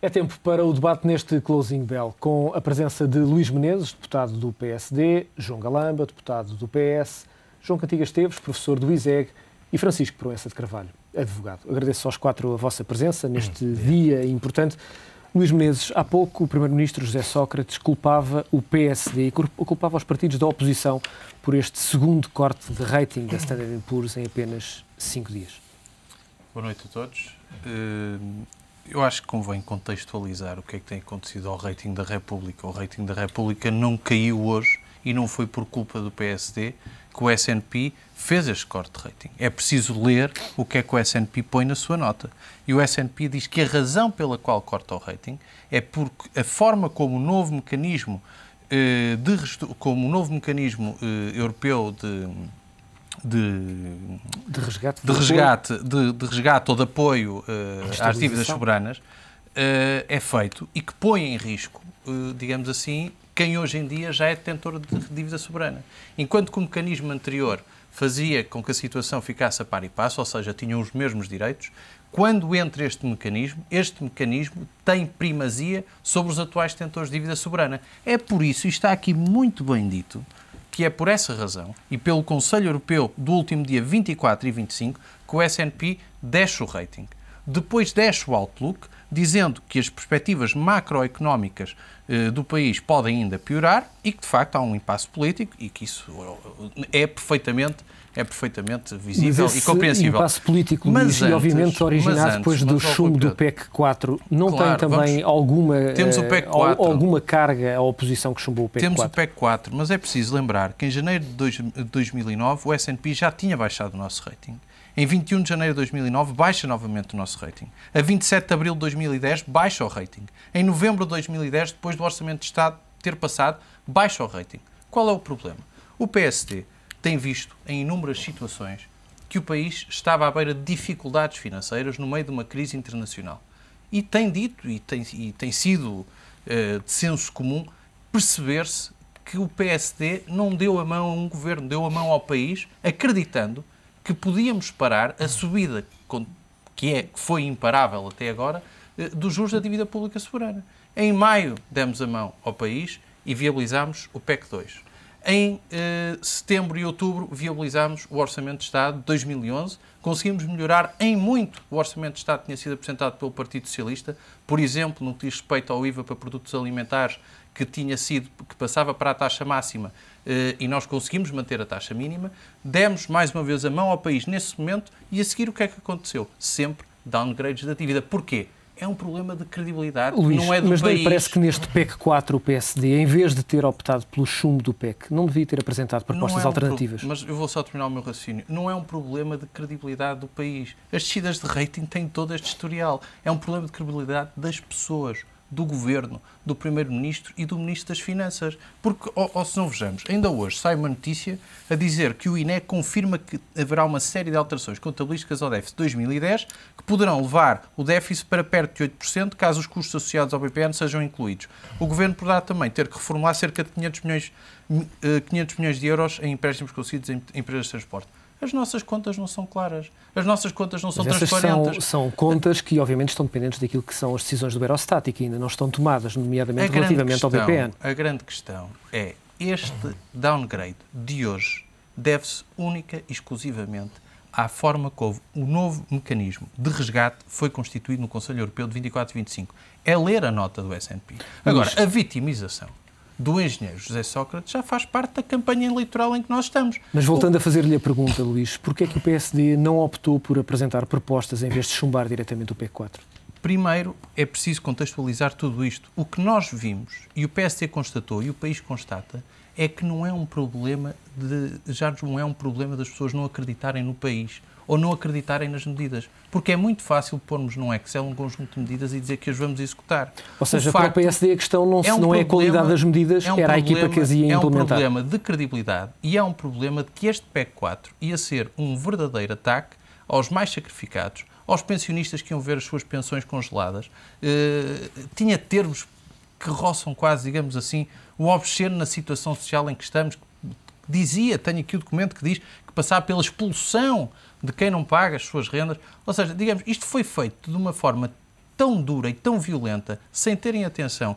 É tempo para o debate neste Closing Bell, com a presença de Luís Menezes, deputado do PSD, João Galamba, deputado do PS, João Cantigas Esteves, professor do ISEG, e Francisco Proença de Carvalho, advogado. Agradeço aos quatro a vossa presença neste dia importante. Luís Menezes, há pouco o primeiro-ministro José Sócrates culpava o PSD e culpava os partidos da oposição por este segundo corte de rating da Standard & Poor's em apenas 5 dias. Boa noite a todos. Eu acho que convém contextualizar o que é que tem acontecido ao rating da República. O rating da República não caiu hoje e não foi por culpa do PSD que o S&P fez este corte de rating. É preciso ler o que é que o S&P põe na sua nota. E o S&P diz que a razão pela qual corta o rating é porque a forma como o novo mecanismo, europeu de resgate ou de apoio às dívidas soberanas é feito e que põe em risco, digamos assim, quem hoje em dia já é detentor de dívida soberana. Enquanto que o mecanismo anterior fazia com que a situação ficasse a par e passo, ou seja, tinham os mesmos direitos, quando entra este mecanismo tem primazia sobre os atuais detentores de dívida soberana. É por isso, e está aqui muito bem dito, que é por essa razão, e pelo Conselho Europeu do último dia 24 e 25, que o S&P desce o rating. Depois desce o outlook, dizendo que as perspectivas macroeconómicas do país podem ainda piorar e que, de facto, há um impasse político e que isso é perfeitamente visível e compreensível. Mas esse impasse político, Luís, e obviamente originado depois do chumbo do PEC 4, não tem também alguma carga a oposição que chumbou o PEC 4? Temos o PEC 4, mas é preciso lembrar que em janeiro de 2009 o S&P já tinha baixado o nosso rating. Em 21 de janeiro de 2009, baixa novamente o nosso rating. A 27 de abril de 2010, baixa o rating. Em novembro de 2010, depois do Orçamento de Estado ter passado, baixa o rating. Qual é o problema? O PSD tem visto em inúmeras situações que o país estava à beira de dificuldades financeiras no meio de uma crise internacional. E tem dito, e tem sido de senso comum, perceber-se que o PSD não deu a mão a um governo, deu a mão ao país, acreditando que podíamos parar a subida, que foi imparável até agora, dos juros da dívida pública soberana. Em maio demos a mão ao país e viabilizámos o PEC 2. Em setembro e outubro viabilizámos o Orçamento de Estado de 2011. Conseguimos melhorar em muito o Orçamento de Estado que tinha sido apresentado pelo Partido Socialista. Por exemplo, no que diz respeito ao IVA para produtos alimentares, que passava para a taxa máxima e nós conseguimos manter a taxa mínima. Demos mais uma vez a mão ao país nesse momento e a seguir o que é que aconteceu? Sempre downgrades da dívida. Porquê? É um problema de credibilidade, Luís, não é do país. Mas parece que neste PEC 4 o PSD, em vez de ter optado pelo chumbo do PEC, não devia ter apresentado propostas alternativas. Mas eu vou só terminar o meu raciocínio. Não é um problema de credibilidade do país. As descidas de rating têm todo este historial. É um problema de credibilidade das pessoas, do Governo, do Primeiro-Ministro e do Ministro das Finanças. Porque, se não vejamos, ainda hoje sai uma notícia a dizer que o INE confirma que haverá uma série de alterações contabilísticas ao déficit de 2010 que poderão levar o déficit para perto de 8% caso os custos associados ao BPN sejam incluídos. O Governo poderá também ter que reformular cerca de 500 milhões de euros em empréstimos concedidos em empresas de transporte. As nossas contas não são claras. As nossas contas não são transparentes. São contas que, obviamente, estão dependentes daquilo que são as decisões do Eurostat e que ainda não estão tomadas, nomeadamente relativamente ao BPN. A grande questão é, este downgrade de hoje deve-se única e exclusivamente à forma como o novo mecanismo de resgate foi constituído no Conselho Europeu de 24 e 25. É ler a nota do S&P. Agora, a vitimização do engenheiro José Sócrates já faz parte da campanha eleitoral em que nós estamos. Mas voltando a fazer-lhe a pergunta, Luís, porquê é que o PSD não optou por apresentar propostas em vez de chumbar diretamente o PEC 4? Primeiro, é preciso contextualizar tudo isto. O que nós vimos, e o PSD constatou, e o país constata, é que não é um problema das pessoas não acreditarem no país ou não acreditarem nas medidas. Porque é muito fácil pormos num Excel um conjunto de medidas e dizer que as vamos executar. Ou seja, para o PSD a questão não é a qualidade das medidas, era a equipa que as ia implementar. É um problema de credibilidade e é um problema de que este PEC 4 ia ser um verdadeiro ataque aos mais sacrificados, aos pensionistas que iam ver as suas pensões congeladas. Tinha termos que roçam quase, digamos assim, o obsceno na situação social em que estamos. Tenho aqui o documento que diz que passar pela expulsão de quem não paga as suas rendas. Ou seja, digamos, isto foi feito de uma forma tão dura e tão violenta, sem terem atenção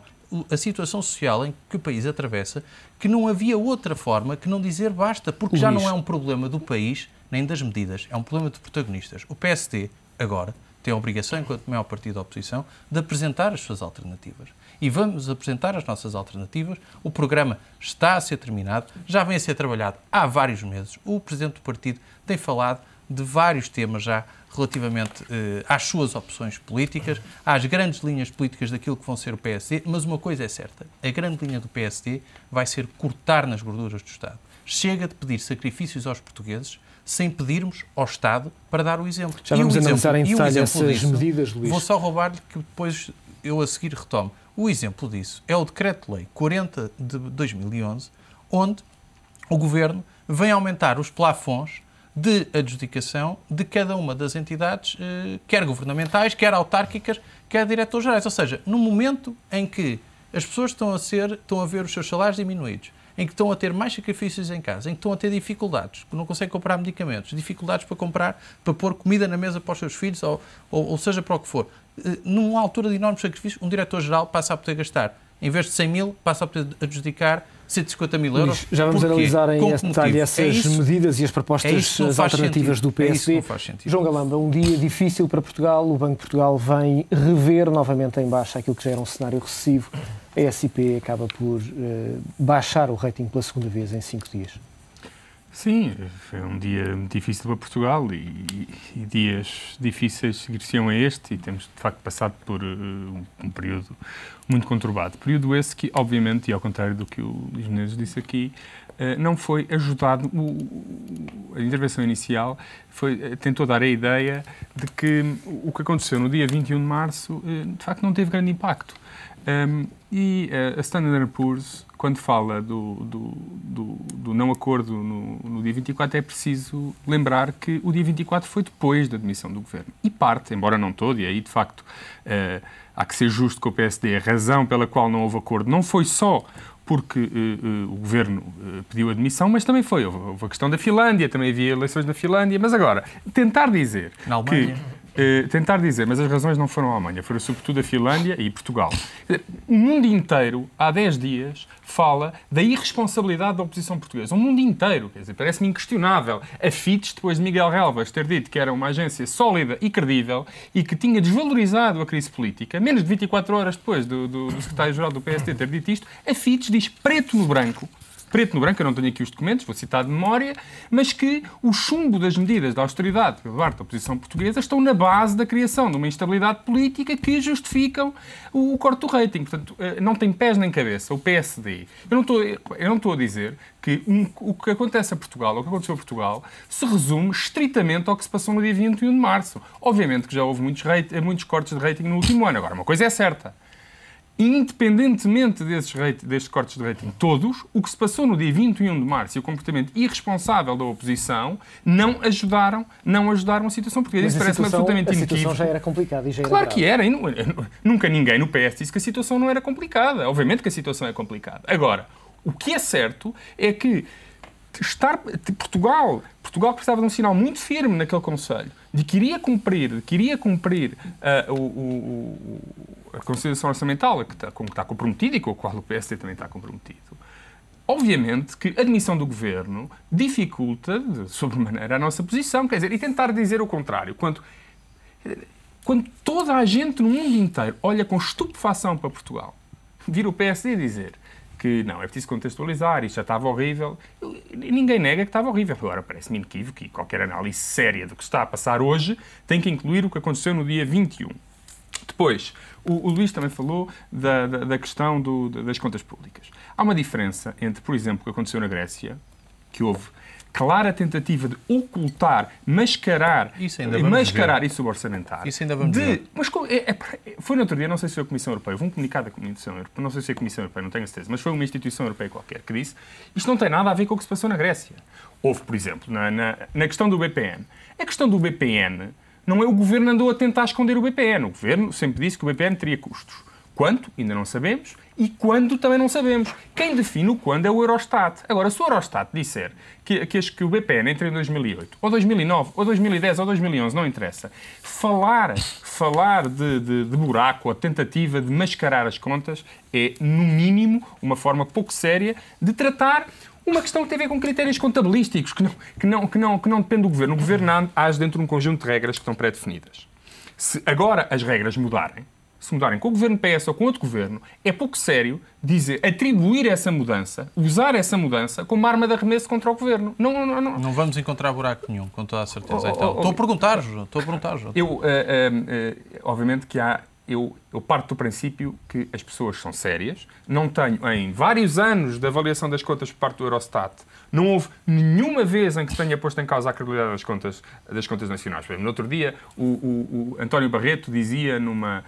a situação social em que o país atravessa, que não havia outra forma que não dizer basta, porque já não é um problema do país nem das medidas, é um problema de protagonistas. O PSD, agora, tem a obrigação, enquanto maior partido da oposição, de apresentar as suas alternativas. E vamos apresentar as nossas alternativas. O programa está a ser terminado, já vem a ser trabalhado há vários meses. O Presidente do Partido tem falado de vários temas já relativamente às suas opções políticas, às grandes linhas políticas daquilo que vão ser o PSD, mas uma coisa é certa, a grande linha do PSD vai ser cortar nas gorduras do Estado. Chega de pedir sacrifícios aos portugueses sem pedirmos ao Estado para dar o exemplo. Já vamos analisar em detalhe essas medidas, Luís. Vou só roubar-lhe que depois eu a seguir retomo. O exemplo disso é o Decreto-Lei 40 de 2011, onde o Governo vem aumentar os plafons de adjudicação de cada uma das entidades, quer governamentais, quer autárquicas, quer diretores-gerais. Ou seja, no momento em que as pessoas estão a ver os seus salários diminuídos, em que estão a ter mais sacrifícios em casa, em que estão a ter dificuldades, que não conseguem comprar medicamentos, dificuldades para pôr comida na mesa para os seus filhos, ou seja para o que for. Numa altura de enormes sacrifícios, um diretor-geral passa a poder gastar, em vez de 100 mil, passa a poder adjudicar 150 mil euros. Já vamos analisar em detalhe essas medidas e as propostas, as alternativas do PSD. João Galamba, um dia difícil para Portugal. O Banco de Portugal vem rever novamente em baixa aquilo que já era um cenário recessivo. A S&P acaba por baixar o rating pela segunda vez em 5 dias. Sim, foi um dia difícil para Portugal e dias difíceis seguir-se-ão a este e temos, de facto, passado por um período muito conturbado. Período esse que, obviamente, e ao contrário do que o Luís Menezes disse aqui, não foi ajudado. A intervenção inicial tentou dar a ideia de que o que aconteceu no dia 21 de março, de facto, não teve grande impacto. E a Standard & Poor's, quando fala do não acordo no dia 24, é preciso lembrar que o dia 24 foi depois da demissão do Governo. E parte, embora não todo, e aí, de facto, há que ser justo com o PSD, a razão pela qual não houve acordo não foi só porque o Governo pediu a demissão, mas também houve a questão da Finlândia, também havia eleições na Finlândia, mas agora, tentar dizer na Alemanha. Mas as razões não foram a Alemanha, foram sobretudo a Finlândia e Portugal. O mundo inteiro, há 10 dias, fala da irresponsabilidade da oposição portuguesa. O mundo inteiro, quer dizer, parece-me inquestionável. A Fitch, depois de Miguel Relvas ter dito que era uma agência sólida e credível e que tinha desvalorizado a crise política, menos de 24 horas depois do secretário-geral do PSD ter dito isto, a Fitch diz preto no branco, eu não tenho aqui os documentos, vou citar de memória, mas que o chumbo das medidas de austeridade pelo parte da oposição portuguesa estão na base da criação de uma instabilidade política que justificam o corte do rating. Portanto, não tem pés nem cabeça o PSD. Eu não estou a dizer que o que acontece a Portugal, ou o que aconteceu a Portugal, se resume estritamente ao que se passou no dia 21 de março. Obviamente que já houve muitos cortes de rating no último ano. Agora, uma coisa é certa. Independentemente destes cortes de rating todos, o que se passou no dia 21 de março e o comportamento irresponsável da oposição não ajudaram a situação portuguesa. Isso parece-me absolutamente inequívoco. A situação já era complicada e já era Claro grave. que era. Nunca ninguém no PS disse que a situação não era complicada. Obviamente que a situação é complicada. Agora, o que é certo é que Portugal precisava de um sinal muito firme naquele Conselho, de que iria cumprir a Constituição Orçamental, que está comprometida e com a qual o PSD também está comprometido. Obviamente que a admissão do Governo dificulta, de sobremaneira, a nossa posição. Quer dizer, e tentar dizer o contrário. Quando toda a gente no mundo inteiro olha com estupefação para Portugal, vir o PSD dizer que não, é preciso contextualizar, isto já estava horrível. Ninguém nega que estava horrível. Agora, parece-me inequívoco que qualquer análise séria do que está a passar hoje tem que incluir o que aconteceu no dia 21. Depois, o Luís também falou da questão das contas públicas. Há uma diferença entre, por exemplo, o que aconteceu na Grécia, que houve clara tentativa de ocultar, mascarar e suborçamentar. Isso ainda vamos ver. Mas foi no outro dia, não sei se foi a Comissão Europeia, houve um comunicado da Comissão Europeia, não sei se é a Comissão Europeia, não tenho a certeza, mas foi uma instituição europeia qualquer que disse isto não tem nada a ver com o que se passou na Grécia. Houve, por exemplo, na questão do BPN. A questão do BPN não é o Governo andou a tentar esconder o BPN. O Governo sempre disse que o BPN teria custos. Quanto? Ainda não sabemos. E quando? Também não sabemos. Quem define o quando é o Eurostat. Agora, se o Eurostat disser que o BPN entra em 2008, ou 2009, ou 2010, ou 2011, não interessa, falar de buraco ou tentativa de mascarar as contas é, no mínimo, uma forma pouco séria de tratar uma questão que tem a ver com critérios contabilísticos, que não depende do Governo. O Governo age dentro de um conjunto de regras que estão pré-definidas. Se agora as regras mudarem, se mudarem com o Governo PS ou com outro Governo, é pouco sério atribuir essa mudança, usar essa mudança como arma de arremesso contra o Governo. Não vamos encontrar buraco nenhum, com toda a certeza. Então, estou a perguntar, João. Obviamente que eu parto do princípio que as pessoas são sérias. Não tenho, em vários anos de avaliação das contas por parte do Eurostat, não houve nenhuma vez em que se tenha posto em causa a credibilidade das contas nacionais. No outro dia, o António Barreto dizia numa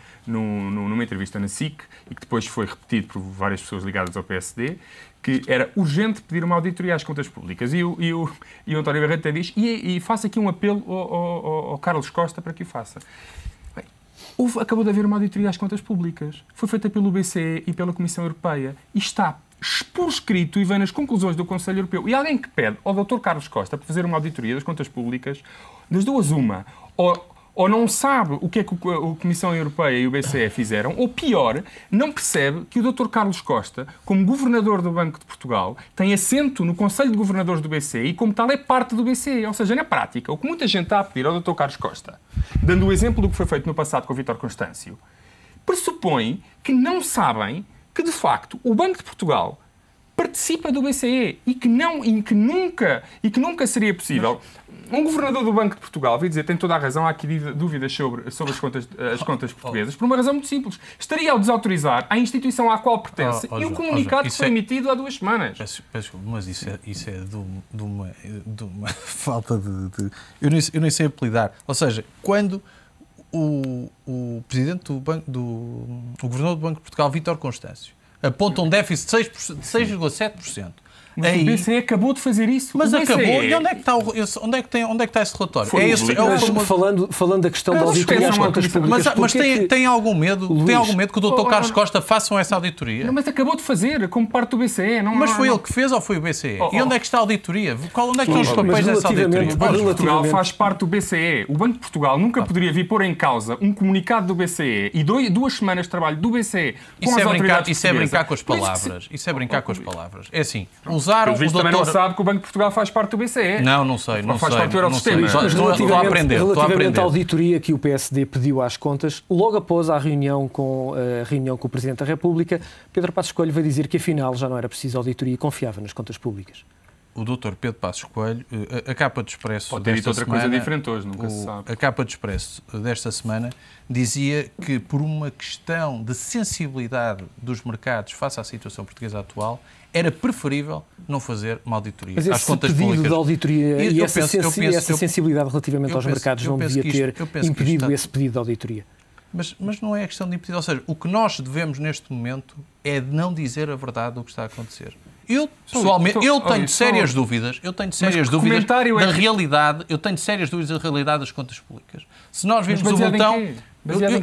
entrevista na SIC, e que depois foi repetido por várias pessoas ligadas ao PSD, que era urgente pedir uma auditoria às contas públicas. E o António Barreto até diz, e faço aqui um apelo ao Carlos Costa para que o faça. Acabou de haver uma auditoria às contas públicas. Foi feita pelo BCE e pela Comissão Europeia. E está por escrito e vem nas conclusões do Conselho Europeu. E alguém que pede ao Dr. Carlos Costa para fazer uma auditoria das contas públicas, das duas uma, ou não sabe o que é que a Comissão Europeia e o BCE fizeram, ou pior, não percebe que o Dr. Carlos Costa, como Governador do Banco de Portugal, tem assento no Conselho de Governadores do BCE e, como tal, é parte do BCE. Ou seja, na prática, o que muita gente está a pedir ao Dr. Carlos Costa, dando o exemplo do que foi feito no passado com o Vítor Constâncio, pressupõe que não sabem que, de facto, o Banco de Portugal participa do BCE e que nunca seria possível. Um governador do Banco de Portugal, vai dizer, tem toda a razão, há aqui dúvidas sobre as contas portuguesas, por uma razão muito simples. Estaria a desautorizar a instituição à qual pertence e o comunicado que foi emitido há 2 semanas. Mas isso é de uma falta de... Eu nem sei apelidar. Ou seja, quando o presidente o governador do Banco de Portugal, Vítor Constâncio, aponta um déficit de 6,7%. Mas o BCE acabou de fazer isso. Mas acabou. E onde é que está esse relatório? Falando da questão da auditoria às contas públicas. Mas tem algum medo? Tem algum medo que o Dr. Carlos Costa faça essa auditoria? Não, mas acabou de fazer, como parte do BCE. Mas foi ele que fez ou foi o BCE? E onde é que está a auditoria? Onde é que estão os papéis dessa auditoria? O Banco de Portugal faz parte do BCE. O Banco de Portugal nunca poderia vir pôr em causa um comunicado do BCE e 2 semanas de trabalho do BCE com as autoridades. Isso é brincar com as palavras. Isso é brincar com as palavras. É assim, também não sabe que o Banco de Portugal faz parte do BCE. Não sei. Faz parte do Eurosistema. Estou a aprender. Relativamente à auditoria que o PSD pediu às contas, logo após a reunião com o Presidente da República, Pedro Passos Coelho veio dizer que afinal já não era preciso auditoria e confiava nas contas públicas. O Dr. Pedro Passos Coelho, a capa de Expresso pode ter dito outra coisa diferente hoje, nunca se sabe. A capa de Expresso desta semana dizia que, por uma questão de sensibilidade dos mercados face à situação portuguesa atual, era preferível não fazer uma auditoria às contas públicas. Mas esse pedido de auditoria e essa sensibilidade relativamente aos mercados não devia ter impedido esse pedido de auditoria? Mas não é questão de impedir. Ou seja, o que nós devemos neste momento é de não dizer a verdade do que está a acontecer. Eu, pessoalmente, tenho sérias dúvidas da realidade, da realidade das contas públicas. Se nós vimos o boletão,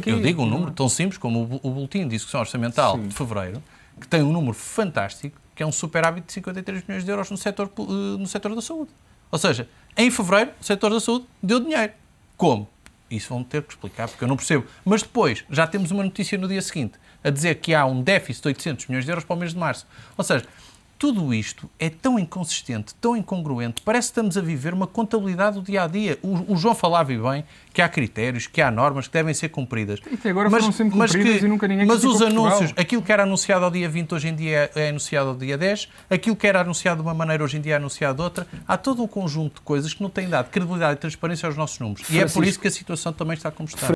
eu digo um número tão simples como o boletim de execução orçamental de fevereiro, que tem um número fantástico, que é um superávit de 53 milhões de euros no setor da saúde. Ou seja, em fevereiro, o setor da saúde deu dinheiro. Como? Isso vão ter que explicar, porque eu não percebo. Mas depois, já temos uma notícia no dia seguinte, a dizer que há um déficit de 800 milhões de euros para o mês de março. Ou seja, tudo isto é tão inconsistente, tão incongruente, parece que estamos a viver uma contabilidade do dia-a-dia. O João falava bem que há critérios, que há normas que devem ser cumpridas. E agora foram sempre cumpridas e nunca ninguém Mas os anúncios, aquilo que era anunciado ao dia 20, hoje em dia é anunciado ao dia 10, aquilo que era anunciado de uma maneira, hoje em dia é anunciado de outra. Há todo um conjunto de coisas que não têm dado credibilidade e transparência aos nossos números. E é por isso que a situação também está como está.